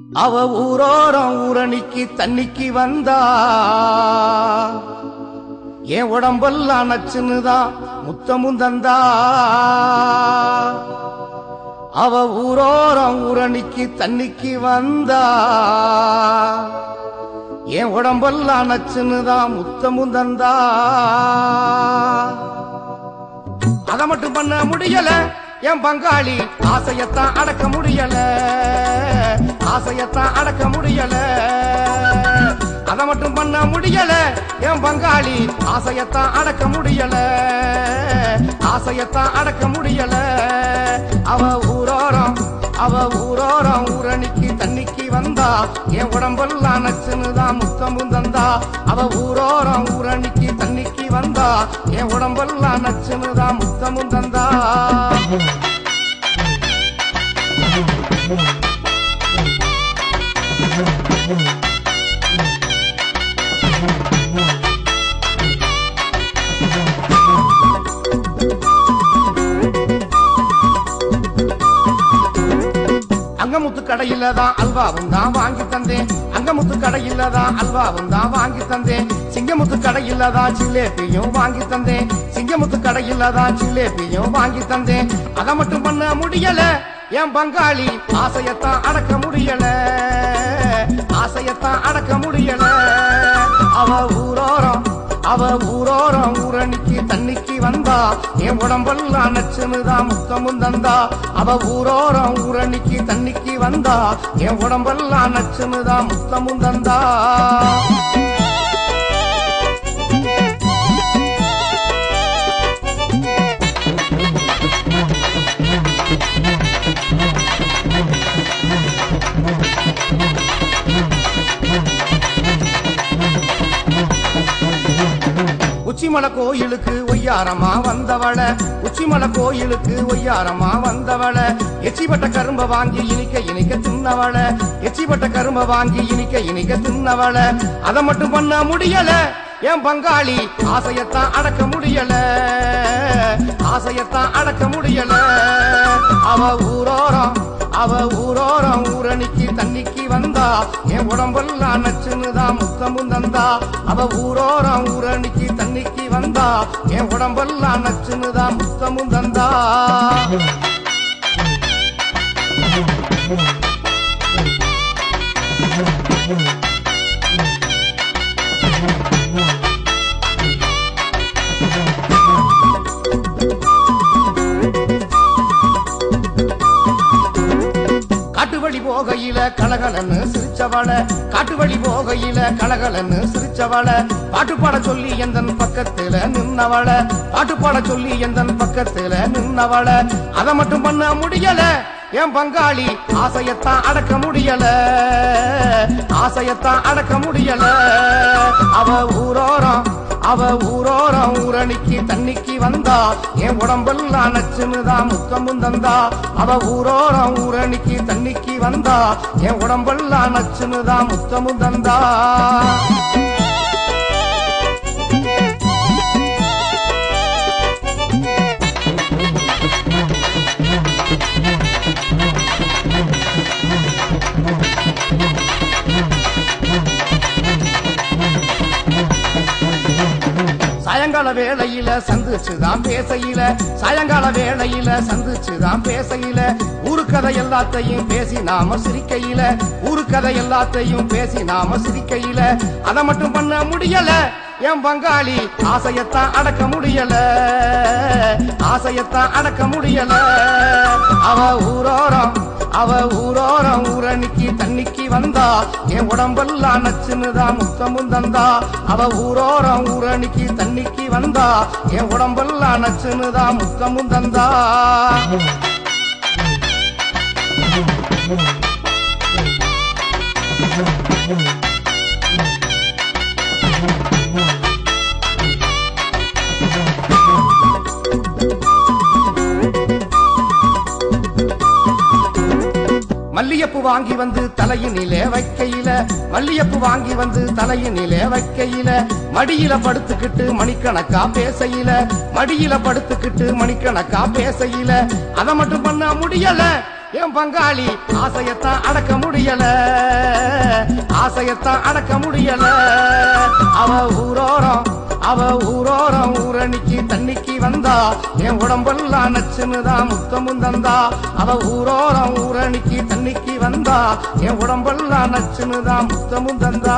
அவ ஊரோரம் ஊரணிக்கு தண்ணிக்கு வந்தா என் உடம்பெல்லாம் நச்சுன்னுதான் முத்தமும் தந்தா. அவ ஊரோரம் ஊரணிக்கு தண்ணிக்கு வந்தா என் உடம்பெல்லாம் நச்சுன்னுதான் முத்தமும் தந்தா. அத மட்டும் பண்ண முடியல என் பங்காளி, ஆசையத்தான் அடக்க முடியல, ஆசையத்தான் அடக்க முடியல. அத மட்டும் பண்ண முடியல என் பங்காளி, ஆசையத்தான் அடக்க முடியல, ஆசையத்தான் அடக்க முடியல. அவ ஊரோரம் ஊரணிக்கு தண்ணிக்கு வந்தா என் உடம்பெல்லாம் நச்சுன்னுதான் முத்தமும் தந்தா. அவ ஊரோரம் ஊரணிக்கு தண்ணிக்கு வந்தா என் உடம்பெல்லாம் நச்சுன்னுதான் முத்தமும் தந்தா. அங்கமுத்து கடையில தான் அல்வாவும் தான் வாங்கி தந்தேன், அங்கமுத்து கடையில தான் அல்வாவும் தான் வாங்கி தந்தேன். சிங்கமுத்து கடையில தான் ஜிலேபியும் வாங்கி தந்தேன், சிங்கமுத்து கடையில தான் ஜிலேபியும் வாங்கி தந்தேன். அத மட்டும் பண்ண முடியல என் பங்காளி, ஆசையத்தான் அடக்க முடியல, ஆசையத்தான் அடக்க முடியல. அவ ஊரோரம் ஊரணிக்கு தண்ணிக்கு வந்தா என் உடம்பெல்லாம் நச்சுன்னுதான் முத்தமும் தந்தா. அவ ஊரோரம் ஊரணிக்கு தண்ணிக்கு வந்தா என் உடம்பெல்லாம் நச்சுன்னுதான் முத்தமும் தந்தா. உச்சிமலை கோயிலுக்கு ஒய்யாரமா வந்தவள, உச்சிமலை கோயிலுக்கு ஒய்யாரமா வந்தவள. எச்சிப்பட்ட கரும்ப வாங்கி இனிக்க இனிக்க தின்னவள, எச்சிப்பட்ட கரும்ப வாங்கி இனிக்க இனிக்க தின்னவள. அத மட்டும் பண்ண முடியல என் பங்காளி, ஆசையத்தான் அடக்க முடியல, ஆசையத்தான் அடக்க முடியல. அவ ஊரோரம் ஊரணிக்கு தண்ணிக்கு வந்தா என் உடம்பெல்லாம் நச்சுன்னுதான் முத்தமும் தந்தா. அவ ஊரோரம் ஊரணிக்கு தண்ணிக்கு வந்தா என் உடம்பெல்லாம் நச்சுன்னுதான் முத்தமும் தந்தா. காட்டுவழி போகையில கலகலன்னு சிரிச்சவள, காட்டுவழி போகையில கலகலன்னு சிரிச்சவள. பாட்டுப்பாட சொல்லி எந்தன் பக்கத்துல நின்னவள, பாட்டுப்பாட சொல்லி எந்தன் பக்கத்துல நின்னவள. அத மட்டும் பண்ண முடியல என் பங்காளி, ஆசையத்தான் அடக்க முடியல, ஆசையத்தான் அடக்க முடியல. அவ ஊரோரம் ஊரணிக்கு தண்ணிக்கு வந்தா என் உடம்பெல்லாம் நச்சுன்னுதான் முத்தமும் தந்தா. அவ ஊரோரம் ஊரணிக்கு தண்ணிக்கு வந்தா என் உடம்பெல்லாம் நச்சுன்னுதான் முத்தமும் தந்தா. சாயங்கால வேளையில சந்திச்சுதான் பேசையில, சாயங்கால வேளையில சந்திச்சுதான் பேசையில. ஊருக்கதை எல்லாத்தையும் பேசி நாம சிரிக்கையில, ஊருக்கதை எல்லாத்தையும் பேசி நாம சிரிக்கையில. அத மட்டும் பண்ண முடியல என் பங்காளி, ஆசையத்தான் அடக்க முடியல, ஆசையத்தான் அடக்க முடியல. அவ ஊரோரம் ஊரணிக்கு தண்ணிக்கு வந்தா என் உடம்பெல்லாம் நச்சுன்னுதான் முத்தமும் தந்தா. அவ ஊரோரம் ஊரணிக்கு தண்ணிக்கு வந்தா என் உடம்பெல்லாம் நச்சுன்னுதான் முத்தமும் தந்தா. மல்லியப்பு வாங்கி வந்து தலையினிலே வைக்கையில, மல்லியப்பு வாங்கி வந்து தலையினிலே வைக்கையில. மடியில படுத்துக்கிட்டு மணிக்கணக்கா பேசையில, மடியில படுத்துக்கிட்டு மணிக்கணக்கா பேசையில. அத மட்டும் பண்ண முடியல என் பங்காளி ஆசையத்தான் அடக்க முடியல, ஆசையத்தான் அடக்க முடியல. அவ ஊரோரம் ஊரணிக்கு தண்ணிக்கு வந்தா என் உடம்பெல்லாம் நச்சுன்னுதான் முத்தமும் தந்தா. அவ ஊரோரம் ஊரணிக்கு தண்ணிக்கு வந்தா என் உடம்பெல்லாம் நச்சுன்னுதான் முத்தமும் தந்தா.